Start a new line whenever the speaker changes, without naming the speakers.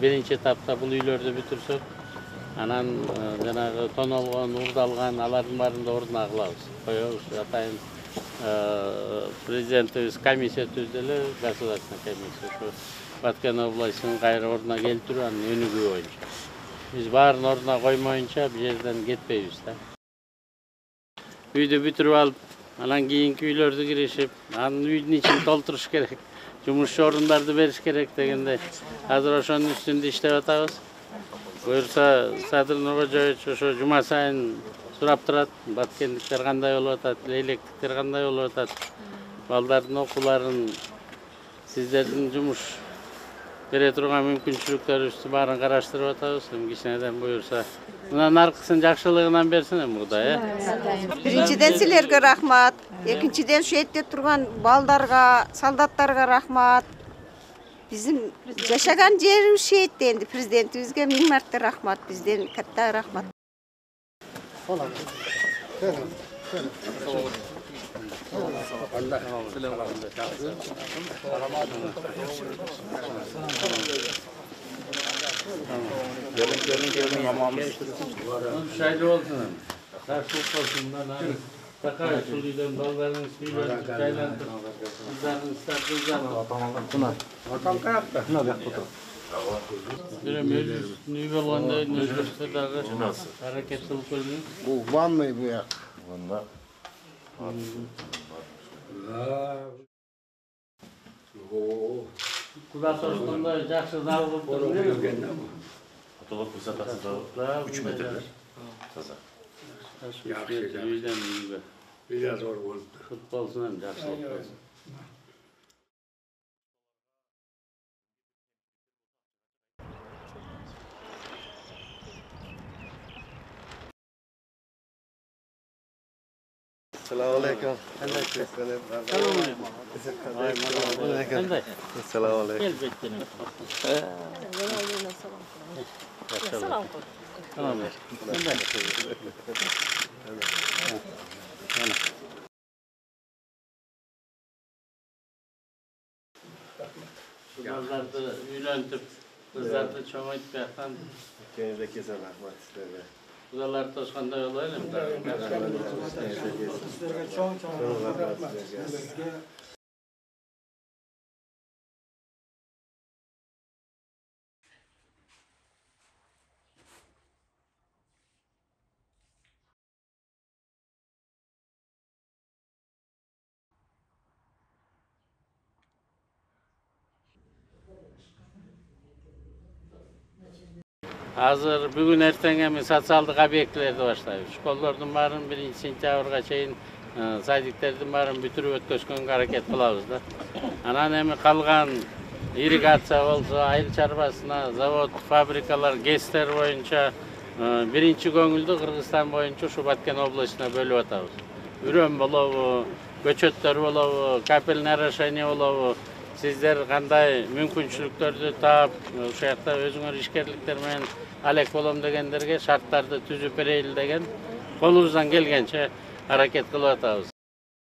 birinci etapta bул үйлөрдү бүтүрсөк, анан жанагы тоналган, урдалган алардын баарын да ордуна кылабыз. Коебуз, атайын президентибиз комиссия түздү эле, государственный комиссия. Ушу Баткен областынын кайра ордуна келтирүү анын өнүгүү боюнча. Биз баарын ордуна коймоюнча бул жерден кетпейбиз да. Үйдү бүтүрүп алып, анан кийинки үйлөрдү киришип, анын үйдүн ичин толтуруш керек. Жумушчу орундарды бериш керек дегенде, азыр ошонун үстүндө иштеп атабыз. Буюрса Садыр Нуркожоевич ошо жума сайын сурап турат, баткендиктер кандай болуп атат, лейлектиктер кандай болуп атат, балдардын окууларын, сиздердин жумуш бере турган мүмкүнчүлүктөрүбүздү баарын караштырып атабыз. Кичинеден буюрса, мындан аркысын жакшылыгынан берсин эми Кудай,
Биринчиден силерге рахмат, экинчиден ушу этте турган балдарга, солдаттарга рахмат. Bizim жашаган жерибиз шеетте, энди президентибизге 1000 марта рахмат, бизден катта рахмат.
Şaylı olsun. Karşılık olsun. Takar suluydan ballarının suyuyla çaylandır. Kızlarının ıslattığından.
Bakan kayakta. Ne yapacak fotoğraf?
Nüy olganda özgürlüklerdağı hareket kılıp ölmüyor.
Bu vanlı bu ya.
Vanna.
Kuda sorusunda жақсы зал болып тұр.
Потолок высотасы 3 метрлер. Таза.
Үйден үйге.
Biraz zor oldu.
Futbolsun hem жақсылық болсын.
Selamünaleyküm.
Qanday?
Selamünaleyküm.
Gel bekleyin. Salam. Tamam. Kızlardı üylentip, kızlardı çoğayıp yatan.
Kendinize kesin rahmet sizlerle.
Kızlar toşkanda yolu öyle mi?
Çok rahmet sizlerle.
Hazır bugün ertengemi sotsialдык объектилерди баштайбыз. Школдордун баарын 1 сентябрга чейин садиктердин баарын бүтүрүп өткөзгөнгө аракет кылабыз да. Анан эми калган ирригация болсо, айыл чарбасына, завод, фабрикалар, ГЭСтер боюнча биринчи көңүлдү Кыргызстан боюнча ушу Баткен областына бөлүп атабыз. Үрөм болобу, көчөттөр болобу, капельное орошение болобу, сиздер кандай мүмкүнчүлүктөрдү таап, ушул жакта өзүңөр ишкерликтер менен алек болом дегендерге шарттарды түзүп берели деген колубуздан келгенче аракет кылып атабыз.